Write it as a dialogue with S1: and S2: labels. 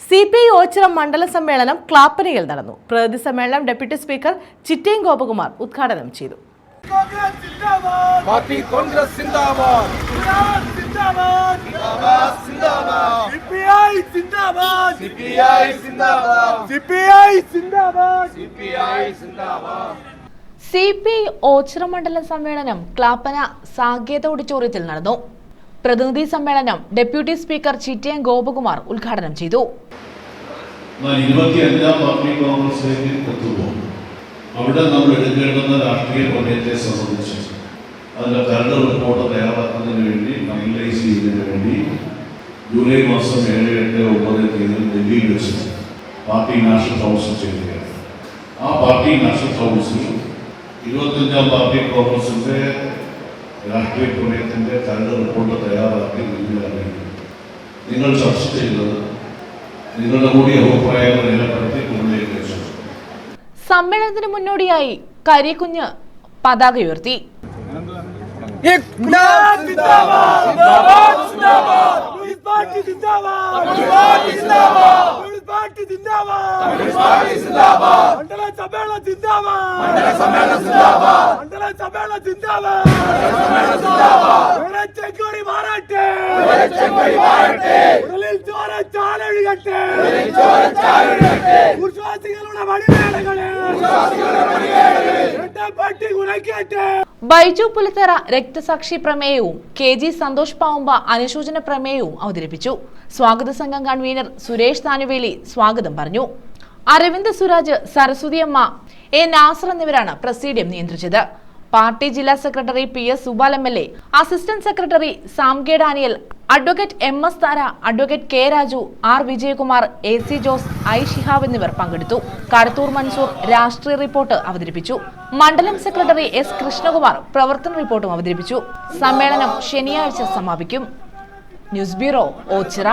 S1: CPI Ochira മണ്ഡല സമ്മേളനം ക്ലാപ്പനയിൽ നടന്നു. പ്രതിനിധി സമ്മേളനം ഡെപ്യൂട്ടി സ്പീക്കർ ചിറ്റയം ഗോപകുമാർ ഉദ്ഘാടനം ചെയ്തു. CPI ഓച്ചിറ മണ്ഡല സമ്മേളനം ക്ലാപ്പന സാങ്കേത ഓഡിറ്റോറിയത്തിൽ നടന്നു. പ്രതിനിധി സമ്മേളനം ഡെപ്യൂട്ടി സ്പീക്കർ ചിറ്റയം ഗോപകുമാർ ഉദ്ഘാടനം ചെയ്തു.
S2: 25ാം പാർട്ടി കോൺഗ്രസിലേക്ക് എത്തുമ്പോൾ അവിടെ നമ്മൾ എടുക്കേണ്ടുന്ന രാഷ്ട്രീയ പ്രമേയത്തെ സംബന്ധിച്ച് അതിൻ്റെ കരട് റിപ്പോർട്ട് തയ്യാറാക്കുന്നതിന് വേണ്ടി ഫൈനലൈസ് ചെയ്യുന്നതിന് വേണ്ടി ജൂലൈ മാസം 7, 8, 9 തീയതിയിൽ ഡൽഹിയിൽ വെച്ച് പാർട്ടി നാഷണൽ കൗൺസിൽ ചെയ്യുകയാണ്. ആ പാർട്ടി നാഷണൽ കൗൺസിൽ 25ാം പാർട്ടി കോൺഗ്രസിൻ്റെ രാഷ്ട്രീയ പ്രമേയത്തിൻ്റെ കരട് റിപ്പോർട്ട് തയ്യാറാക്കി നിങ്ങൾ ചർച്ച ചെയ്തത് നിങ്ങളുടെ കൂടി അഭിപ്രായങ്ങൾ രേഖപ്പെടുത്തി മുന്നിലേക്ക് വെച്ചു.
S1: സമ്മേളനത്തിന് മുന്നോടിയായി കരിക്കുഞ്ഞ് പതാക ഉയർത്തി. ബൈജു പുലത്തറ രക്തസാക്ഷി പ്രമേയവും KG സന്തോഷ് പാവുമ്പ അനുശോചന പ്രമേയവും അവതരിപ്പിച്ചു. സ്വാഗത സംഘം കൺവീനർ സുരേഷ് താനുവേലി സ്വാഗതം പറഞ്ഞു. അരവിന്ദ് സുരാജ്, സരസ്വതിയമ്മ, A. നാസർ എന്നിവരാണ് പ്രസീഡിയം നിയന്ത്രിച്ചത്. പാർട്ടി ജില്ലാ secretary PS Subal MLA, assistant secretary Sam K Daniel, advocate MS Thara, advocate K. Raju, R. Vijayakumar, AC Jose, I. Shihab എന്നിവർ പങ്കെടുത്തു. കടത്തൂർ മൻസൂർ രാഷ്ട്രീയ റിപ്പോർട്ട് അവതരിപ്പിച്ചു. മണ്ഡലം സെക്രട്ടറി S. കൃഷ്ണകുമാർ പ്രവർത്തന റിപ്പോർട്ടും അവതരിപ്പിച്ചു. സമ്മേളനം ശനിയാഴ്ച സമാപിക്കും. News bureau, Ochira.